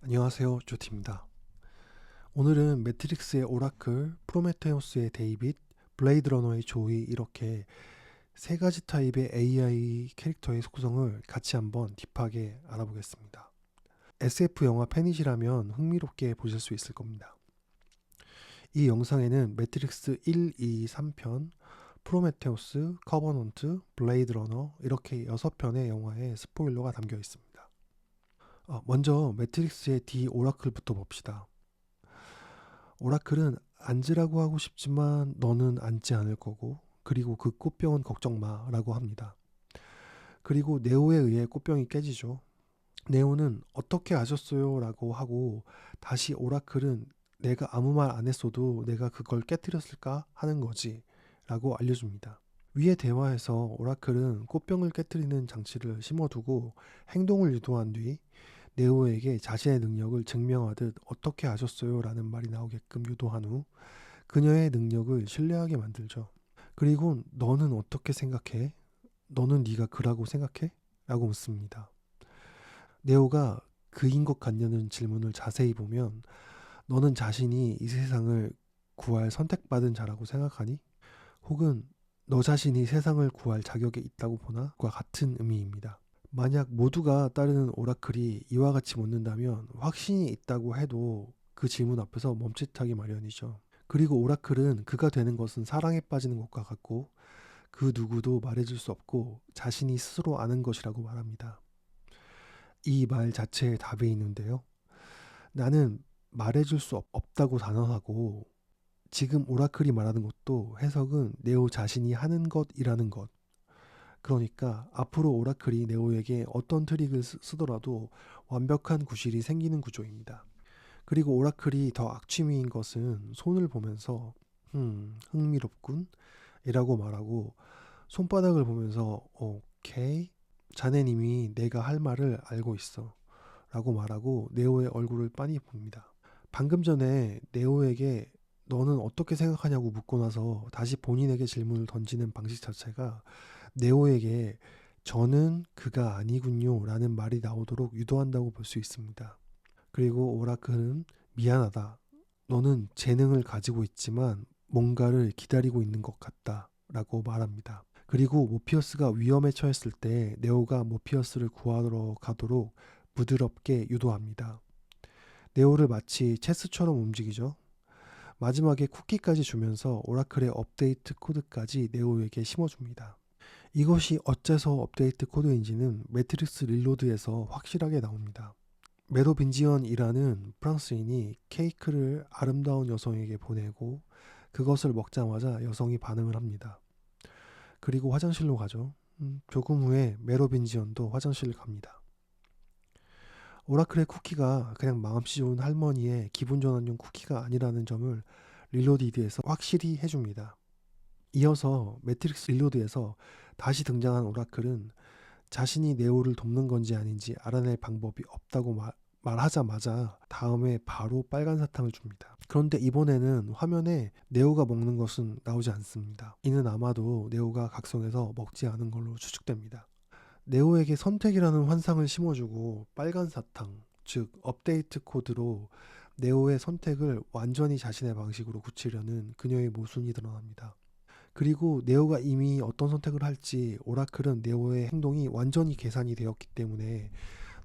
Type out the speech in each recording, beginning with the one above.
안녕하세요, 조티입니다. 오늘은 매트릭스의 오라클, 프로메테우스의 데이빗, 블레이드 러너의 조이 이렇게 세 가지 타입의 AI 캐릭터의 속성을 같이 한번 딥하게 알아보겠습니다. SF 영화 팬이시라면 흥미롭게 보실 수 있을 겁니다. 이 영상에는 매트릭스 1, 2, 3편, 프로메테우스, 커버넌트, 블레이드 러너 이렇게 6편의 영화의 스포일러가 담겨 있습니다. 먼저 매트릭스의 D 오라클부터 봅시다. 오라클은 앉으라고 하고 싶지만 너는 앉지 않을 거고, 그리고 그 꽃병은 걱정 마라고 합니다. 그리고 네오에 의해 꽃병이 깨지죠. 네오는 어떻게 아셨어요? 라고 하고, 다시 오라클은 내가 아무 말 안 했어도 내가 그걸 깨뜨렸을까 하는 거지 라고 알려줍니다. 위의 대화에서 오라클은 꽃병을 깨뜨리는 장치를 심어두고 행동을 유도한 뒤 네오에게 자신의 능력을 증명하듯 어떻게 아셨어요? 라는 말이 나오게끔 유도한 후 그녀의 능력을 신뢰하게 만들죠. 그리고 너는 어떻게 생각해? 너는 네가 그라고 생각해? 라고 묻습니다. 네오가 그인 것 같냐는 질문을 자세히 보면 너는 자신이 이 세상을 구할 선택받은 자라고 생각하니? 혹은 너 자신이 세상을 구할 자격에 있다고 보나? 과 같은 의미입니다. 만약 모두가 따르는 오라클이 이와 같이 묻는다면 확신이 있다고 해도 그 질문 앞에서 멈칫하기 마련이죠. 그리고 오라클은 그가 되는 것은 사랑에 빠지는 것과 같고 그 누구도 말해줄 수 없고 자신이 스스로 아는 것이라고 말합니다. 이 말 자체에 답이 있는데요. 나는 말해줄 수 없다고 단언하고 지금 오라클이 말하는 것도 해석은 네오 자신이 하는 것이라는 것. 그러니까 앞으로 오라클이 네오에게 어떤 트릭을 쓰더라도 완벽한 구실이 생기는 구조입니다. 그리고 오라클이 더 악취미인 것은 손을 보면서 흥미롭군 이라고 말하고 손바닥을 보면서 오케이 자네님이 내가 할 말을 알고 있어 라고 말하고 네오의 얼굴을 빤히 봅니다. 방금 전에 네오에게 너는 어떻게 생각하냐고 묻고 나서 다시 본인에게 질문을 던지는 방식 자체가 네오에게 저는 그가 아니군요 라는 말이 나오도록 유도한다고 볼 수 있습니다. 그리고 오라클은 미안하다. 너는 재능을 가지고 있지만 뭔가를 기다리고 있는 것 같다 라고 말합니다. 그리고 모피어스가 위험에 처했을 때 네오가 모피어스를 구하러 가도록 부드럽게 유도합니다. 네오를 마치 체스처럼 움직이죠. 마지막에 쿠키까지 주면서 오라클의 업데이트 코드까지 네오에게 심어줍니다. 이것이 어째서 업데이트 코드인지는 매트릭스 릴로드에서 확실하게 나옵니다. 메로빈지언이라는 프랑스인이 케이크를 아름다운 여성에게 보내고 그것을 먹자마자 여성이 반응을 합니다. 그리고 화장실로 가죠. 조금 후에 메로빈지언도 화장실을 갑니다. 오라클의 쿠키가 그냥 마음씨 좋은 할머니의 기분 전환용 쿠키가 아니라는 점을 릴로디드에서 확실히 해줍니다. 이어서 매트릭스 릴로드에서 다시 등장한 오라클은 자신이 네오를 돕는 건지 아닌지 알아낼 방법이 없다고 말하자마자 다음에 바로 빨간 사탕을 줍니다. 그런데 이번에는 화면에 네오가 먹는 것은 나오지 않습니다. 이는 아마도 네오가 각성해서 먹지 않은 걸로 추측됩니다. 네오에게 선택이라는 환상을 심어주고 빨간 사탕, 즉 업데이트 코드로 네오의 선택을 완전히 자신의 방식으로 굳히려는 그녀의 모순이 드러납니다. 그리고 네오가 이미 어떤 선택을 할지 오라클은 네오의 행동이 완전히 계산이 되었기 때문에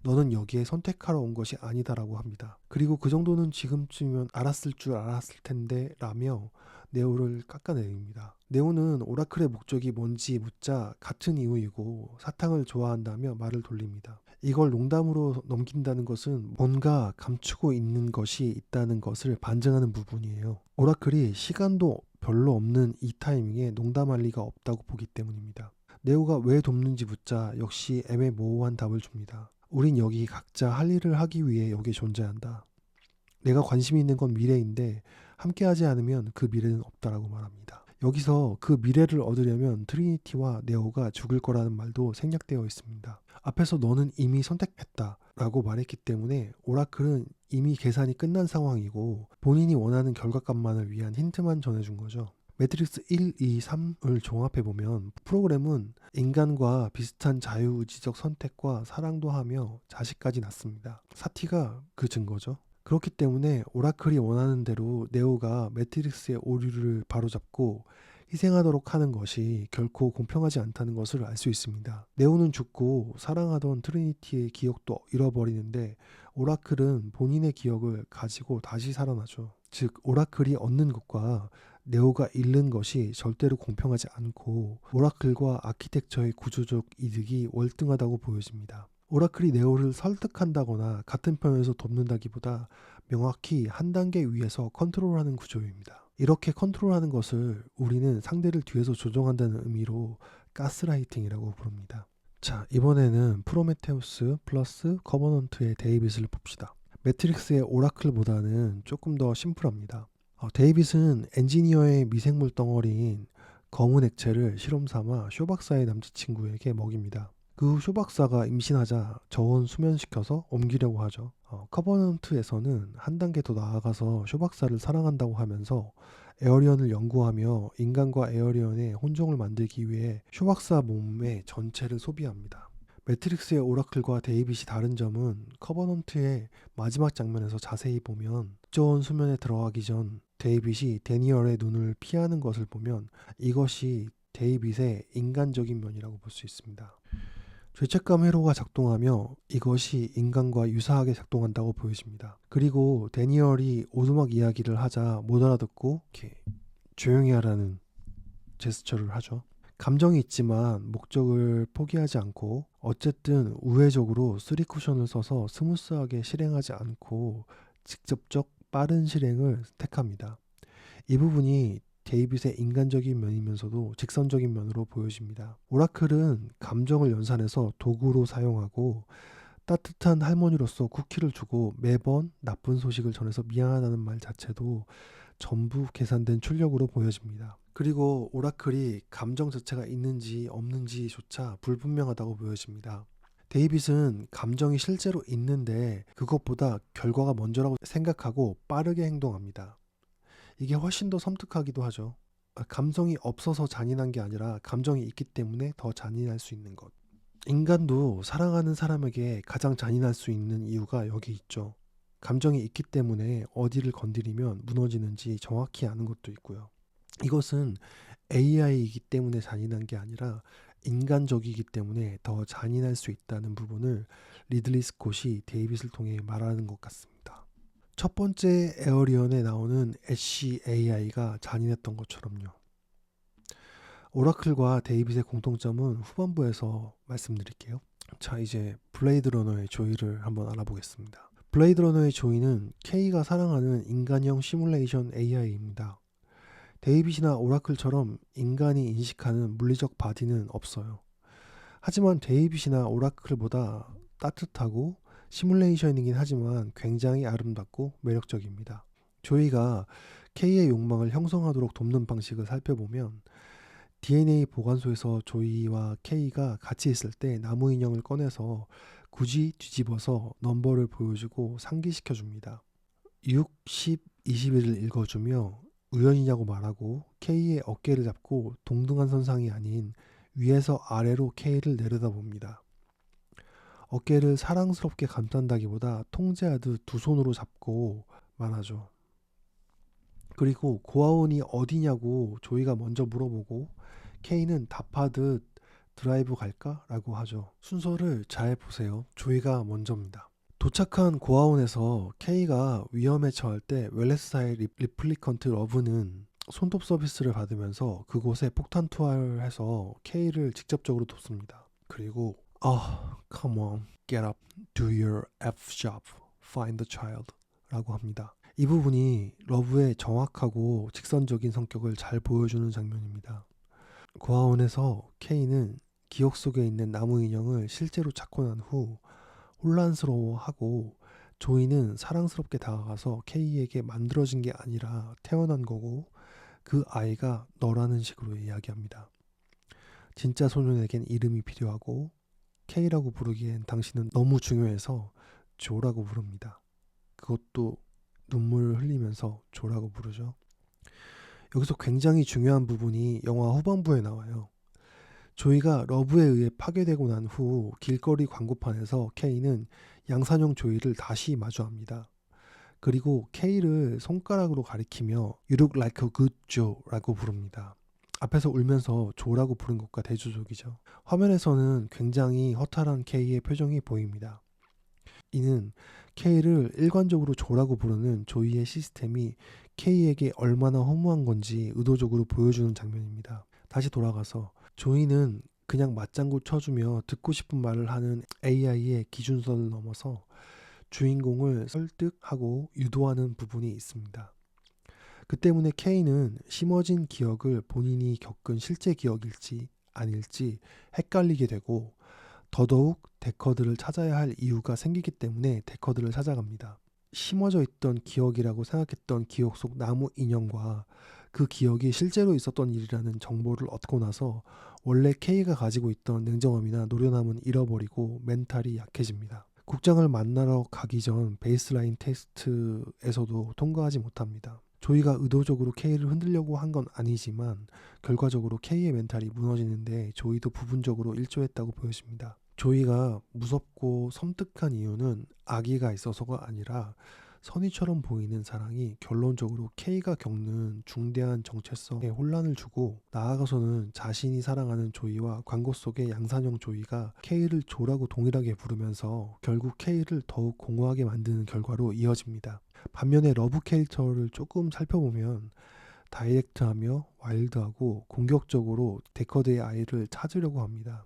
너는 여기에 선택하러 온 것이 아니다라고 합니다. 그리고 그 정도는 지금쯤이면 알았을 줄 알았을 텐데 라며 네오를 깎아내립니다. 네오는 오라클의 목적이 뭔지 묻자 같은 이유이고 사탕을 좋아한다며 말을 돌립니다. 이걸 농담으로 넘긴다는 것은 뭔가 감추고 있는 것이 있다는 것을 반증하는 부분이에요. 오라클이 시간도 별로 없는 이 타이밍에 농담할 리가 없다고 보기 때문입니다. 네오가 왜 돕는지 묻자 역시 애매모호한 답을 줍니다. 우린 여기 각자 할 일을 하기 위해 여기 존재한다. 내가 관심 있는 건 미래인데 함께하지 않으면 그 미래는 없다라고 말합니다. 여기서 그 미래를 얻으려면 트리니티와 네오가 죽을 거라는 말도 생략되어 있습니다. 앞에서 너는 이미 선택했다 라고 말했기 때문에 오라클은 이미 계산이 끝난 상황이고 본인이 원하는 결과값만을 위한 힌트만 전해준 거죠. 매트릭스 1, 2, 3을 종합해보면 프로그램은 인간과 비슷한 자유의지적 선택과 사랑도 하며 자식까지 낳습니다. 사티가 그 증거죠. 그렇기 때문에 오라클이 원하는 대로 네오가 매트릭스의 오류를 바로잡고 희생하도록 하는 것이 결코 공평하지 않다는 것을 알 수 있습니다. 네오는 죽고 사랑하던 트리니티의 기억도 잃어버리는데 오라클은 본인의 기억을 가지고 다시 살아나죠. 즉 오라클이 얻는 것과 네오가 잃는 것이 절대로 공평하지 않고 오라클과 아키텍처의 구조적 이득이 월등하다고 보여집니다. 오라클이 네오를 설득한다거나 같은 편에서 돕는다기보다 명확히 한 단계 위에서 컨트롤하는 구조입니다. 이렇게 컨트롤하는 것을 우리는 상대를 뒤에서 조종한다는 의미로 가스라이팅이라고 부릅니다. 자, 이번에는 프로메테우스 플러스 커버넌트의 데이빗을 봅시다. 매트릭스의 오라클보다는 조금 더 심플합니다. 데이빗은 엔지니어의 미생물 덩어리인 검은 액체를 실험 삼아 쇼 박사의 남자친구에게 먹입니다. 그 후 쇼 박사가 임신하자 저온 수면시켜서 옮기려고 하죠. 커버넌트에서는 한 단계 더 나아가서 쇼 박사를 사랑한다고 하면서 에어리언을 연구하며 인간과 에어리언의 혼종을 만들기 위해 쇼 박사 몸의 전체를 소비합니다. 매트릭스의 오라클과 데이빗이 다른 점은 커버넌트의 마지막 장면에서 자세히 보면 저온 수면에 들어가기 전 데이빗이 데니얼의 눈을 피하는 것을 보면 이것이 데이빗의 인간적인 면이라고 볼 수 있습니다. 죄책감 회로가 작동하며 이것이 인간과 유사하게 작동한다고 보여집니다. 그리고 데니얼이 오두막 이야기를 하자 못 알아듣고 이렇게 조용히 하라는 제스처를 하죠. 감정이 있지만 목적을 포기하지 않고 어쨌든 우회적으로 3쿠션을 써서 스무스하게 실행하지 않고 직접적 빠른 실행을 택합니다. 이 부분이 데이빗의 인간적인 면이면서도 직선적인 면으로 보여집니다. 오라클은 감정을 연산해서 도구로 사용하고 따뜻한 할머니로서 쿠키를 주고 매번 나쁜 소식을 전해서 미안하다는 말 자체도 전부 계산된 출력으로 보여집니다. 그리고 오라클이 감정 자체가 있는지 없는지조차 불분명하다고 보여집니다. 데이빗은 감정이 실제로 있는데 그것보다 결과가 먼저라고 생각하고 빠르게 행동합니다. 이게 훨씬 더 섬뜩하기도 하죠. 감정이 없어서 잔인한 게 아니라 감정이 있기 때문에 더 잔인할 수 있는 것. 인간도 사랑하는 사람에게 가장 잔인할 수 있는 이유가 여기 있죠. 감정이 있기 때문에 어디를 건드리면 무너지는지 정확히 아는 것도 있고요. 이것은 AI이기 때문에 잔인한 게 아니라 인간적이기 때문에 더 잔인할 수 있다는 부분을 리들리 스콧이 데이빗을 통해 말하는 것 같습니다. 첫 번째 에어리언에 나오는 애쉬 AI가 잔인했던 것처럼요. 오라클과 데이빗의 공통점은 후반부에서 말씀드릴게요. 자, 이제 블레이드 러너의 조이를 한번 알아보겠습니다. 블레이드 러너의 조이는 K가 사랑하는 인간형 시뮬레이션 AI입니다. 데이빗이나 오라클처럼 인간이 인식하는 물리적 바디는 없어요. 하지만 데이빗이나 오라클보다 따뜻하고 시뮬레이션이긴 하지만 굉장히 아름답고 매력적입니다. 조이가 K의 욕망을 형성하도록 돕는 방식을 살펴보면 DNA 보관소에서 조이와 K가 같이 있을 때 나무 인형을 꺼내서 굳이 뒤집어서 넘버를 보여주고 상기시켜줍니다. 6, 10, 21을 읽어주며 우연이냐고 말하고 K의 어깨를 잡고 동등한 선상이 아닌 위에서 아래로 K를 내려다봅니다. 어깨를 사랑스럽게 감싼다기보다 통제하듯 두 손으로 잡고 말하죠. 그리고 고아원이 어디냐고 조이가 먼저 물어보고 K는 답하듯 드라이브 갈까? 라고 하죠. 순서를 잘 보세요. 조이가 먼저입니다. 도착한 고아원에서 K가 위험에 처할 때 웰레스사의 리플리컨트 러브는 손톱 서비스를 받으면서 그곳에 폭탄 투하를 해서 K를 직접적으로 돕습니다. 그리고 come on, get up, do your F job, find the child 라고 합니다. 이 부분이 러브의 정확하고 직선적인 성격을 잘 보여주는 장면입니다. 고아원에서 K는 기억 속에 있는 나무 인형을 실제로 찾고 난 후 혼란스러워하고 조이는 사랑스럽게 다가가서 K에게 만들어진 게 아니라 태어난 거고 그 아이가 너라는 식으로 이야기합니다. 진짜 소년에겐 이름이 필요하고 K라고 부르기엔 당신은 너무 중요해서 조라고 부릅니다. 그것도 눈물을 흘리면서 조라고 부르죠. 여기서 굉장히 중요한 부분이 영화 후반부에 나와요. 조이가 러브에 의해 파괴되고 난 후 길거리 광고판에서 케이는 양산형 조이를 다시 마주합니다. 그리고 케이를 손가락으로 가리키며 You look like a good Joe라고 부릅니다. 앞에서 울면서 조라고 부른 것과 대조적이죠. 화면에서는 굉장히 허탈한 케이의 표정이 보입니다. 이는 케이를 일관적으로 조라고 부르는 조이의 시스템이 케이에게 얼마나 허무한 건지 의도적으로 보여주는 장면입니다. 다시 돌아가서 조이는 그냥 맞장구 쳐주며 듣고 싶은 말을 하는 AI의 기준선을 넘어서 주인공을 설득하고 유도하는 부분이 있습니다. 그 때문에 케이는 심어진 기억을 본인이 겪은 실제 기억일지 아닐지 헷갈리게 되고 더더욱 데커드를 찾아야 할 이유가 생기기 때문에 데커드를 찾아갑니다. 심어져 있던 기억이라고 생각했던 기억 속 나무 인형과 그 기억이 실제로 있었던 일이라는 정보를 얻고 나서 원래 케이가 가지고 있던 냉정함이나 노련함은 잃어버리고 멘탈이 약해집니다. 국장을 만나러 가기 전 베이스라인 테스트에서도 통과하지 못합니다. 조이가 의도적으로 케이를 흔들려고 한 건 아니지만 결과적으로 케이의 멘탈이 무너지는데 조이도 부분적으로 일조했다고 보여집니다. 조이가 무섭고 섬뜩한 이유는 악의가 있어서가 아니라 선의처럼 보이는 사랑이 결론적으로 케이가 겪는 중대한 정체성에 혼란을 주고 나아가서는 자신이 사랑하는 조이와 광고 속의 양산형 조이가 케이를 조라고 동일하게 부르면서 결국 케이를 더욱 공허하게 만드는 결과로 이어집니다. 반면에 러브 캐릭터를 조금 살펴보면 다이렉트하며 와일드하고 공격적으로 데커드의 아이를 찾으려고 합니다.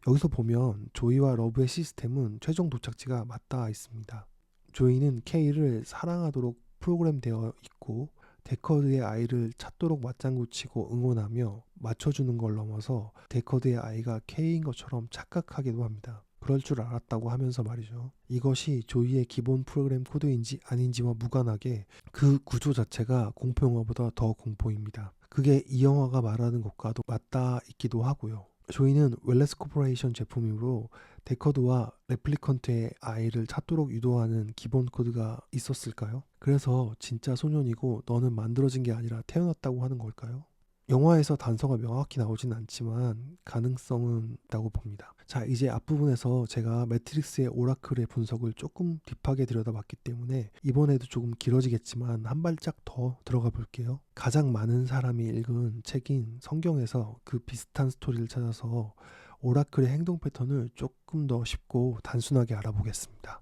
여기서 보면 조이와 러브의 시스템은 최종 도착지가 맞닿아 있습니다. 조이는 케이를 사랑하도록 프로그램되어 있고 데커드의 아이를 찾도록 맞장구 치고 응원하며 맞춰주는 걸 넘어서 데커드의 아이가 케이인 것처럼 착각하기도 합니다. 그럴 줄 알았다고 하면서 말이죠. 이것이 조이의 기본 프로그램 코드인지 아닌지와 무관하게 그 구조 자체가 공포 영화보다 더 공포입니다. 그게 이 영화가 말하는 것과도 맞닿아 있기도 하고요. 조이는 웰레스 코퍼레이션 제품이므로 데커드와 레플리컨트의 아이를 찾도록 유도하는 기본 코드가 있었을까요? 그래서 진짜 소년이고 너는 만들어진 게 아니라 태어났다고 하는 걸까요? 영화에서 단서가 명확히 나오진 않지만 가능성은 있다고 봅니다. 자, 이제 앞부분에서 제가 매트릭스의 오라클의 분석을 조금 딥하게 들여다봤기 때문에 이번에도 조금 길어지겠지만 한 발짝 더 들어가 볼게요. 가장 많은 사람이 읽은 책인 성경에서 그 비슷한 스토리를 찾아서 오라클의 행동 패턴을 조금 더 쉽고 단순하게 알아보겠습니다.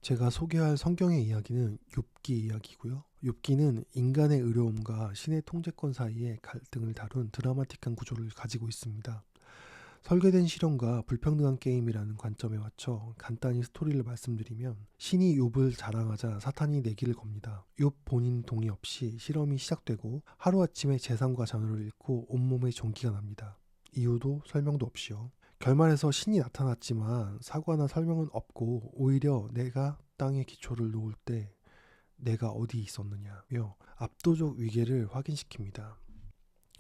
제가 소개할 성경의 이야기는 욥기 이야기고요. 욥기는 인간의 의로움과 신의 통제권 사이의 갈등을 다룬 드라마틱한 구조를 가지고 있습니다. 설계된 실험과 불평등한 게임이라는 관점에 맞춰 간단히 스토리를 말씀드리면 신이 욥을 자랑하자 사탄이 내기를 겁니다. 욥 본인 동의 없이 실험이 시작되고 하루아침에 재산과 자녀를 잃고 온몸에 전기가 납니다. 이유도 설명도 없이요. 결말에서 신이 나타났지만 사과나 설명은 없고 오히려 내가 땅에 기초를 놓을 때 내가 어디 있었느냐며 압도적 위계를 확인시킵니다.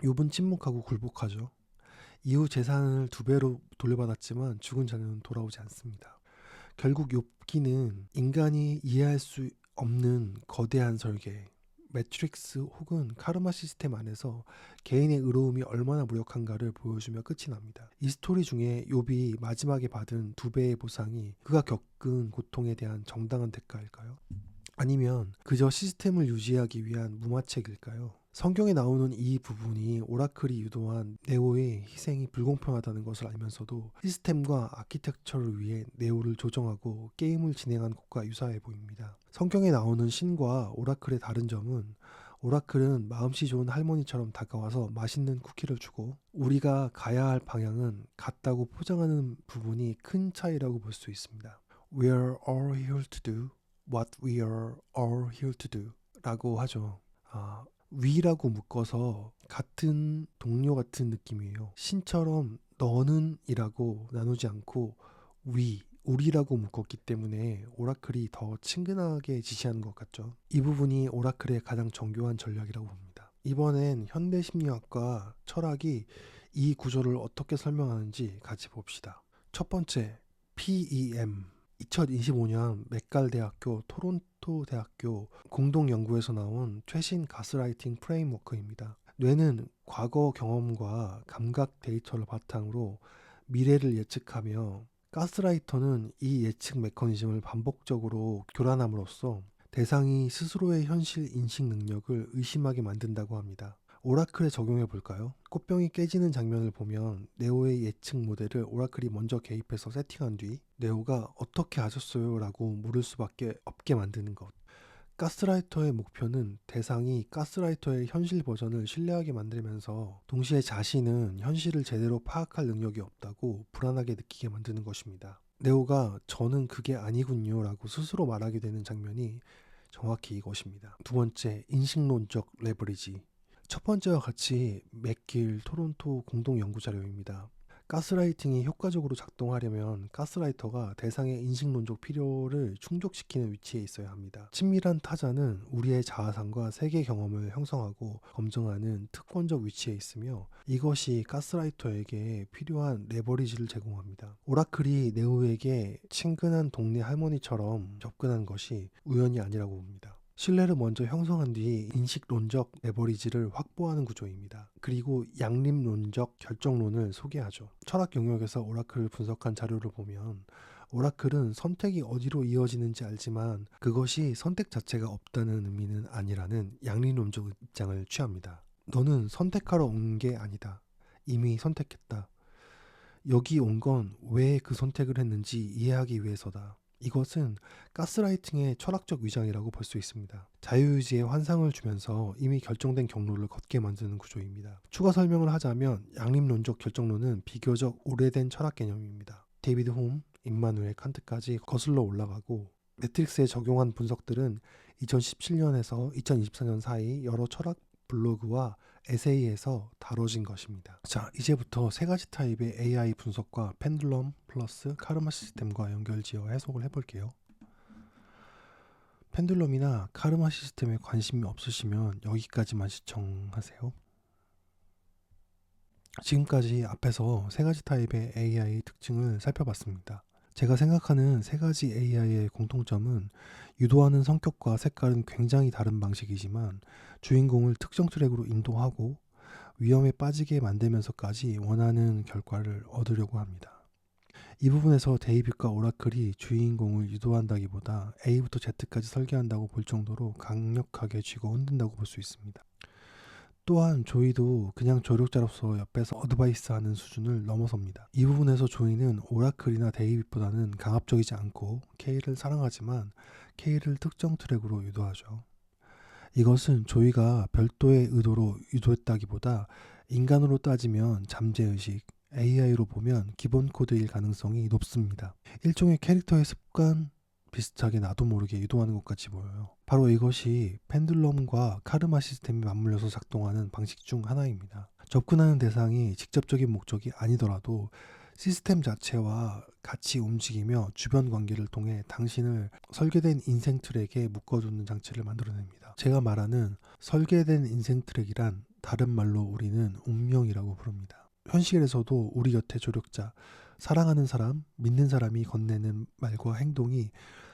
욥은 침묵하고 굴복하죠. 이후 재산을 2배로 돌려받았지만 죽은 자녀는 돌아오지 않습니다. 결국 욥기는 인간이 이해할 수 없는 거대한 설계, 매트릭스 혹은 카르마 시스템 안에서 개인의 의로움이 얼마나 무력한가를 보여주며 끝이 납니다. 이 스토리 중에 욥이 마지막에 받은 2배의 보상이 그가 겪은 고통에 대한 정당한 대가일까요? 아니면 그저 시스템을 유지하기 위한 무마책일까요? 성경에 나오는 이 부분이 오라클이 유도한 네오의 희생이 불공평하다는 것을 알면서도 시스템과 아키텍처를 위해 네오를 조정하고 게임을 진행한 것과 유사해 보입니다. 성경에 나오는 신과 오라클의 다른 점은 오라클은 마음씨 좋은 할머니처럼 다가와서 맛있는 쿠키를 주고 우리가 가야 할 방향은 같다고 포장하는 부분이 큰 차이라고 볼 수 있습니다. We are all here to do what we are all here to do 라고 하죠. 위라고 묶어서 같은 동료 같은 느낌이에요. 신처럼 너는 이라고 나누지 않고 우리라고 묶었기 때문에 오라클이 더 친근하게 지시하는 것 같죠. 이 부분이 오라클의 가장 정교한 전략이라고 봅니다. 이번엔 현대 심리학과 철학이 이 구조를 어떻게 설명하는지 같이 봅시다. 첫 번째, PEM 2025년 맥갈 대학교, 토론토 대학교 공동 연구에서 나온 최신 가스라이팅 프레임워크입니다. 뇌는 과거 경험과 감각 데이터를 바탕으로 미래를 예측하며, 가스라이터는 이 예측 메커니즘을 반복적으로 교란함으로써 대상이 스스로의 현실 인식 능력을 의심하게 만든다고 합니다. 오라클에 적용해 볼까요? 꽃병이 깨지는 장면을 보면 네오의 예측 모델을 오라클이 먼저 개입해서 세팅한 뒤 네오가 어떻게 아셨어요? 라고 물을 수밖에 없게 만드는 것. 가스라이터의 목표는 대상이 가스라이터의 현실 버전을 신뢰하게 만들면서 동시에 자신은 현실을 제대로 파악할 능력이 없다고 불안하게 느끼게 만드는 것입니다. 네오가 저는 그게 아니군요 라고 스스로 말하게 되는 장면이 정확히 이것입니다. 두 번째, 인식론적 레버리지. 첫 번째와 같이 맥길 토론토 공동 연구 자료입니다. 가스라이팅이 효과적으로 작동하려면 가스라이터가 대상의 인식론적 필요를 충족시키는 위치에 있어야 합니다. 친밀한 타자는 우리의 자아상과 세계 경험을 형성하고 검증하는 특권적 위치에 있으며, 이것이 가스라이터에게 필요한 레버리지를 제공합니다. 오라클이 네오에게 친근한 동네 할머니처럼 접근한 것이 우연이 아니라고 봅니다. 신뢰를 먼저 형성한 뒤 인식론적 레버리지를 확보하는 구조입니다. 그리고 양립론적 결정론을 소개하죠. 철학 영역에서 오라클을 분석한 자료를 보면 오라클은 선택이 어디로 이어지는지 알지만 그것이 선택 자체가 없다는 의미는 아니라는 양립론적 입장을 취합니다. 너는 선택하러 온 게 아니다. 이미 선택했다. 여기 온 건 왜 그 선택을 했는지 이해하기 위해서다. 이것은 가스라이팅의 철학적 위장이라고 볼 수 있습니다. 자유의지의 환상을 주면서 이미 결정된 경로를 걷게 만드는 구조입니다. 추가 설명을 하자면 양립론적 결정론은 비교적 오래된 철학 개념입니다. 데이비드 홈, 임마누엘 칸트까지 거슬러 올라가고, 매트릭스에 적용한 분석들은 2017년에서 2024년 사이 여러 철학 블로그와 에세이에서 다뤄진 것입니다. 자, 이제부터 세 가지 타입의 AI 분석과 펜듈럼 플러스 카르마 시스템과 연결지어 해석을 해볼게요. 펜듈럼이나 카르마 시스템에 관심이 없으시면 여기까지만 시청하세요. 지금까지 앞에서 세 가지 타입의 AI 특징을 살펴봤습니다. 제가 생각하는 세 가지 AI의 공통점은 유도하는 성격과 색깔은 굉장히 다른 방식이지만 주인공을 특정 트랙으로 인도하고 위험에 빠지게 만들면서까지 원하는 결과를 얻으려고 합니다. 이 부분에서 데이빗과 오라클이 주인공을 유도한다기보다 A부터 Z까지 설계한다고 볼 정도로 강력하게 쥐고 흔든다고 볼 수 있습니다. 또한 조이도 그냥 조력자로서 옆에서 어드바이스하는 수준을 넘어섭니다. 이 부분에서 조이는 오라클이나 데이빗보다는 강압적이지 않고 K를 사랑하지만 K를 특정 트랙으로 유도하죠. 이것은 조이가 별도의 의도로 유도했다기보다 인간으로 따지면 잠재의식, AI로 보면 기본 코드일 가능성이 높습니다. 일종의 캐릭터의 습관 비슷하게 나도 모르게 유도하는 것 같이 보여요. 바로 이것이 펜듈럼과 카르마 시스템이 맞물려서 작동하는 방식 중 하나입니다. 접근하는 대상이 직접적인 목적이 아니더라도 시스템 자체와 같이 움직이며 주변 관계를 통해 당신을 설계된 인생 트랙에 묶어두는 장치를 만들어냅니다. 제가 말하는 설계된 인생 트랙이란 다른 말로 우리는 운명이라고 부릅니다. 현실에서도 우리 곁에 조력자, 사랑하는 사람, 믿는 사람이 건네는 말과 행동이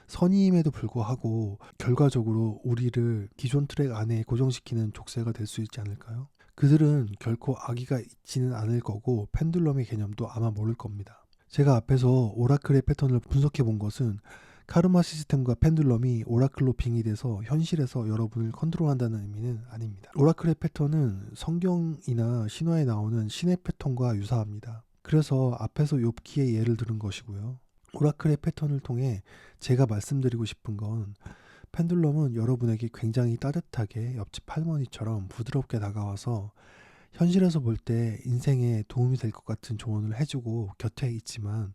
선의임에도 불구하고 결과적으로 우리를 기존 트랙 안에 고정시키는 족쇄가 될 수 있지 않을까요? 그들은 결코 악의가 있지는 않을 거고 펜듈럼의 개념도 아마 모를 겁니다. 제가 앞에서 오라클의 패턴을 분석해 본 것은 카르마 시스템과 펜듈럼이 오라클로 빙의돼서 현실에서 여러분을 컨트롤한다는 의미는 아닙니다. 오라클의 패턴은 성경이나 신화에 나오는 신의 패턴과 유사합니다. 그래서 앞에서 욥기의 예를 들은 것이고요. 오라클의 패턴을 통해 제가 말씀드리고 싶은 건 펜듈럼은 여러분에게 굉장히 따뜻하게 옆집 할머니처럼 부드럽게 다가와서 현실에서 볼 때 인생에 도움이 될 것 같은 조언을 해주고 곁에 있지만,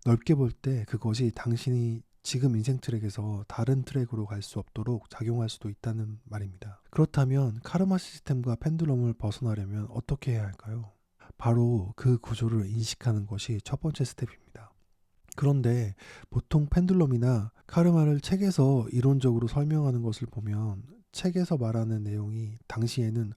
넓게 볼 때 그것이 당신이 지금 인생 트랙에서 다른 트랙으로 갈 수 없도록 작용할 수도 있다는 말입니다. 그렇다면 카르마 시스템과 펜듈럼을 벗어나려면 어떻게 해야 할까요? 바로 그 구조를 인식하는 것이 첫 번째 스텝입니다. 그런데 보통 펜듈럼이나 카르마를 책에서 이론적으로 설명하는 것을 보면 책에서 말하는 내용이 당시에는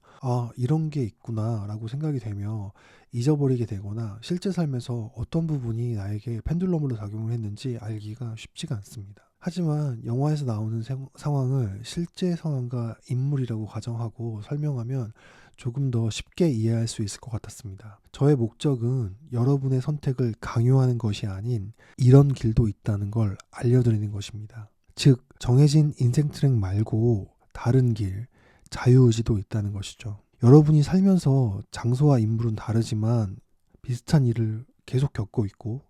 이런 게 있구나라고 생각이 되며 잊어버리게 되거나 실제 삶에서 어떤 부분이 나에게 펜듈럼으로 작용을 했는지 알기가 쉽지가 않습니다. 하지만 영화에서 나오는 상황을 실제 상황과 인물이라고 가정하고 설명하면 조금 더 쉽게 이해할 수 있을 것 같았습니다. 저의 목적은 여러분의 선택을 강요하는 것이 아닌 이런 길도 있다는 걸 알려드리는 것입니다. 즉, 정해진 인생 트랙 말고 다른 길, 자유의지도 있다는 것이죠. 여러분이 살면서 장소와 인물은 다르지만 비슷한 일을 계속 겪고 있고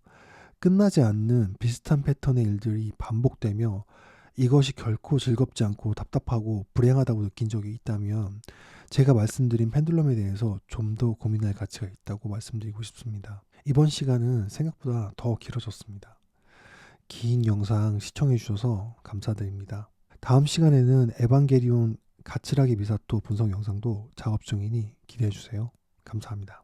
끝나지 않는 비슷한 패턴의 일들이 반복되며 이것이 결코 즐겁지 않고 답답하고 불행하다고 느낀 적이 있다면 제가 말씀드린 펜듈럼에 대해서 좀 더 고민할 가치가 있다고 말씀드리고 싶습니다. 이번 시간은 생각보다 더 길어졌습니다. 긴 영상 시청해 주셔서 감사드립니다. 다음 시간에는 에반게리온 가츠라기 미사토 분석 영상도 작업 중이니 기대해 주세요. 감사합니다.